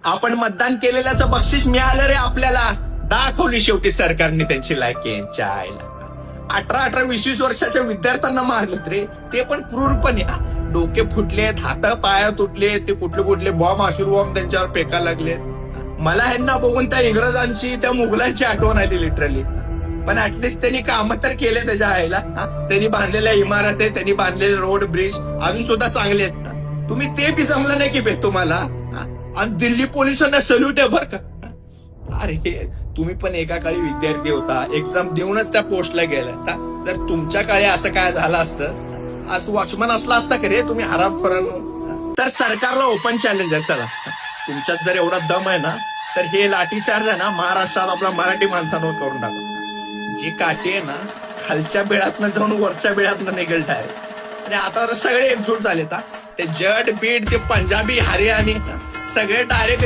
आपण मतदान केलेल्याचं बक्षीस मिळालं रे आपल्याला. दाखवली शेवटी सरकारने त्यांची लायकी यांच्या आईला. 18-20 वर्षाच्या विद्यार्थ्यांना मारलेत रे, ते पण क्रूरपणे. डोके फुटलेत, हात पाया तुटले, ते कुठले कुठले बॉम्ब आशुर बॉम्ब त्यांच्यावर फेकायला लागले. मला ह्यांना बघून त्या इंग्रजांची त्या मुघलांची आठवण आली लिटरली. पण ऍटलिस्ट त्यांनी कामं तर केले त्याच्या आईला. त्यांनी बांधलेल्या इमारती, त्यांनी बांधलेले रोड ब्रिज अजून सुद्धा चांगले आहेत. तुम्ही ते बी जमलं नाही की बे तुम्हाला. आणि दिल्ली पोलिसांना सल्यूट आहे बरं का. अरे तुम्ही पण एका काळी विद्यार्थी होता, एक्झाम देऊनच त्या पोस्टला गेला. तर तुमच्या काळी असं काय झालं असतं, आज वॉचमन असला असता का रे तुम्ही हरामखोरांनो. तर सरकारला ओपन चॅलेंज आहे, चला तुमच्यात जर एवढा दम आहे ना, तर हे लाठीचार्ज आहे ना महाराष्ट्रात आपल्या मराठी माणसांवर करून टाका. जी काठी आहे ना खालच्या बिळातनं जाऊन वरच्या बिळातनं निघेल डायरेक्ट. आणि आता तर सगळे एकजूट झाले. ते जट बीड, ते पंजाबी, हरियाणी सगळे डायरेक्ट